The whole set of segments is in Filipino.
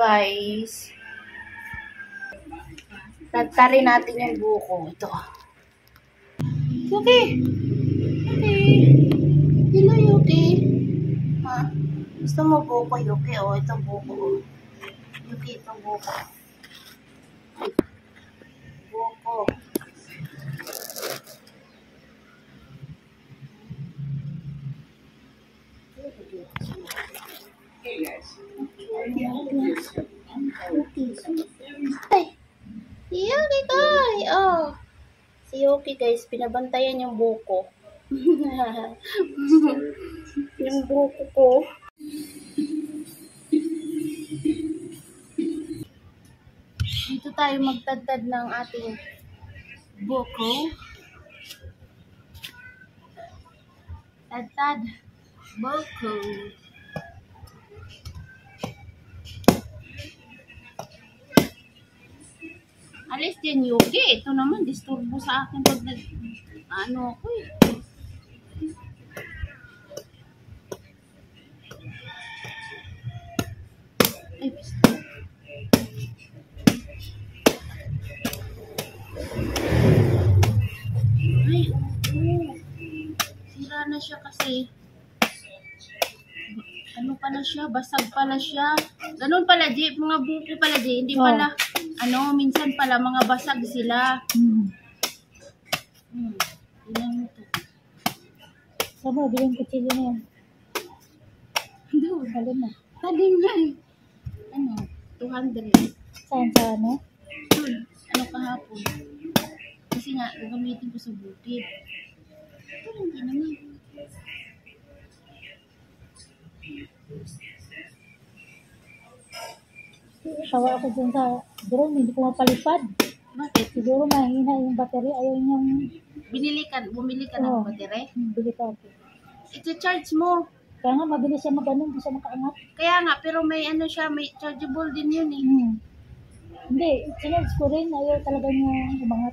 guys. Tatarin natin yung buko. Ito. Yuki! Yuki! Hello, Yuki. Ha? Gusto mo buko, Yuki? O, ito buko. Yuki, ito buko. Buko. Hey guys. Ay! Si Yuki, guys! Oh! Si Yuki, guys, pinabantayan yung buko. Yung buko ko. Dito tayo magtadtad ng ating buko. Tadtad. Buko. Alis din, Yuki. Ito naman, disturbo sa akin pag ano ako eh. Ay, pisto. Ay, oo. Sira na siya kasi. Ano pala siya? Basag pala siya. Ganun pala, Di. Mga buko pala, Di. Hindi pala, minsan pala, mga basag sila. Tingnan mo ito. Sama, bilang kutsilyo na yan. Doon. Talim na. Talim na eh. Ano? 200. Saan sa ano? Doon. Ano kahapon? Kasi nga, gagamitin ko sa bukid. Ito hindi naman. Tawa ako dyan sa drone, hindi ko mapalipad. Bakit? Siguro mahina yung battery, ayaw niyang... Bumili ka ng batere? Bili ka ako. I-charge mo. Kaya nga, mabilis siya mag-ano, hindi siya makaangat. Kaya nga, pero may ano siya, may chargeable din yun eh. Hindi, sinarge ko rin, ayaw talaga niya umangat.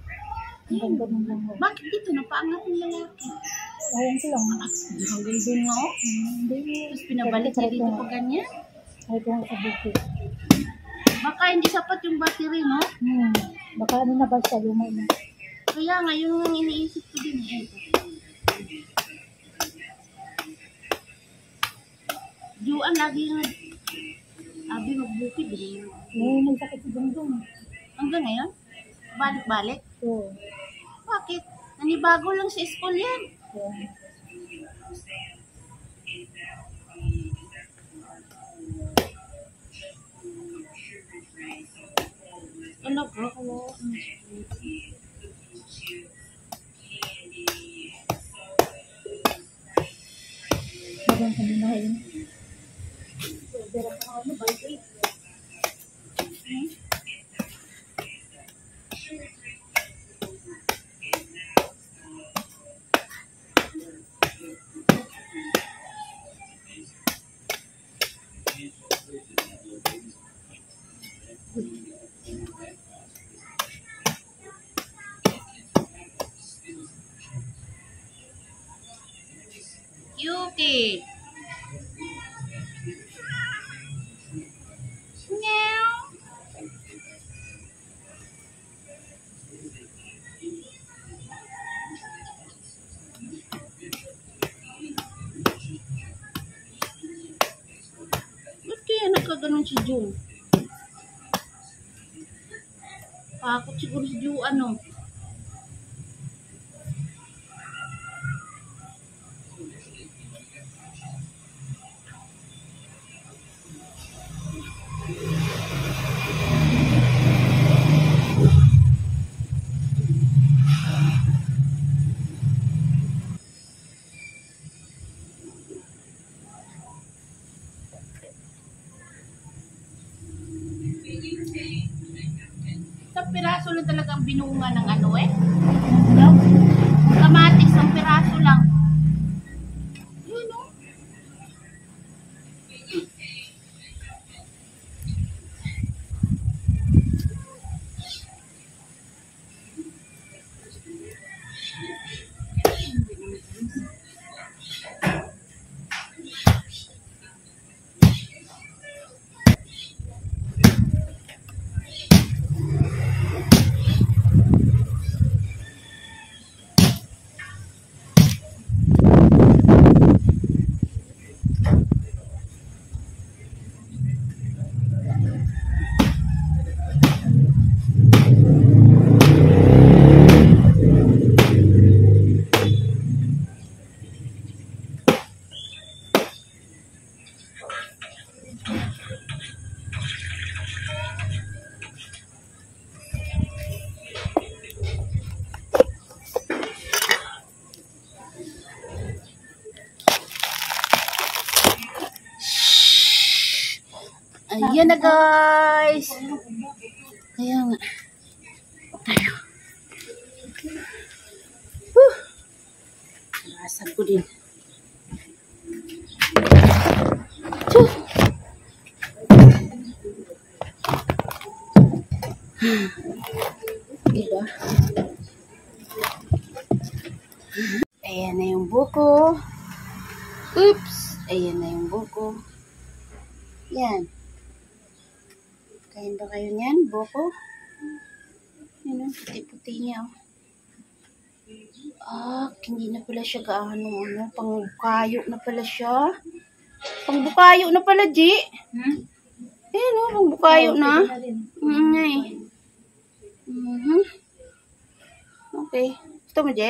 Hanggang ganun lang. Bakit dito napaangat ng lalaki? Ayaw ko lang. Hanggang dun nga oh. Hindi. Tapos pinabalik niya dito pag ganyan. Ayaw ko nga sa bukid. Baka hindi sapat yung battery, no? Baka ano na ba siya, lumay na. Kaya nga, yun ang iniisip ko din eh. Juan lagi nga. Abi magbukid eh. May sakit si Dungdung. Hanggang ngayon? Balik-balik? Oo. Bakit? Nanibago lang sa school yan. Ano bro? Magang kami na yun. Pero ano ba ito? Yuki. Meow. Ba't kaya nagkaganon si June? Pakot siguro si June ano? Isang piraso lang talagang binunga ng ano eh. Kamatis, isang piraso lang. Yun o. Ayan na guys. Kaya nga. Nasag ko din. Diba? Ayan na yung buko. Oops! Ayan na yung buko. Yan. Kain ba kayo niyan, buko? Yan o, puti-puti niya. Hindi na pala siya gaano, pangbukayo na pala siya. Pangbukayo na pala, G. Ayan o, pangbukayo na. Okay. Gusto mo, G?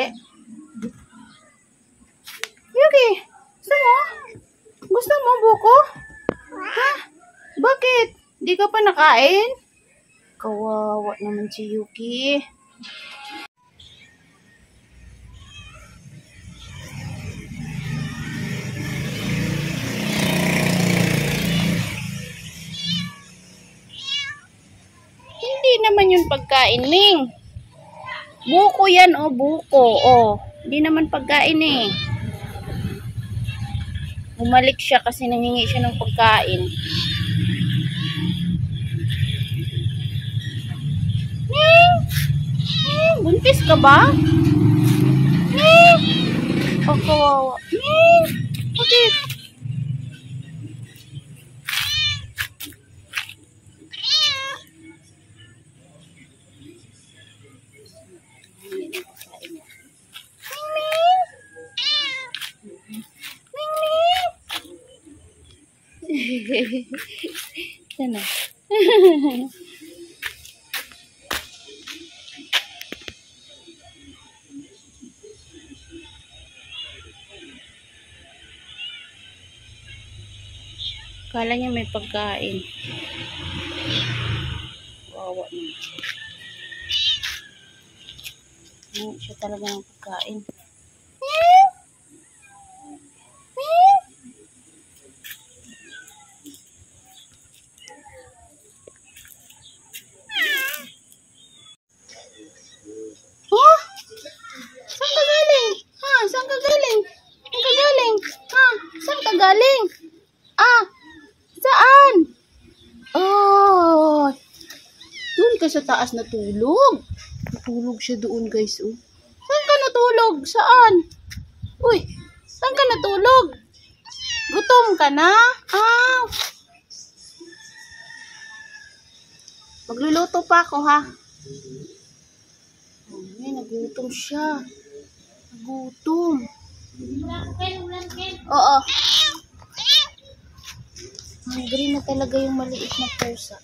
Yuki, gusto mo? Gusto mo, buko? Ha? Bakit? Di ka pa nakain? Kawawa naman si Yuki. Hindi naman yun pagkain, Ming. Buko yan, buko. Hindi naman pagkain eh. Bumalik siya kasi nangingi siya ng pagkain. Ming! Buntis ka ba? Ming! Kawawa. Ming! Bakit? Sana. Kala niya may pagkain. Wawa naman siya. Hindi siya talaga ng pagkain. Saan ka galing? Saan ka galing? Saan? Doon ka sa taas natulog. Natulog siya doon, guys. Saan ka natulog? Saan? Uy, saan ka natulog? Gutom ka na? Magluluto pa ako, ha? Nagutom siya. Nagutom. Oo. Hungry na talaga yung maliit na pusa.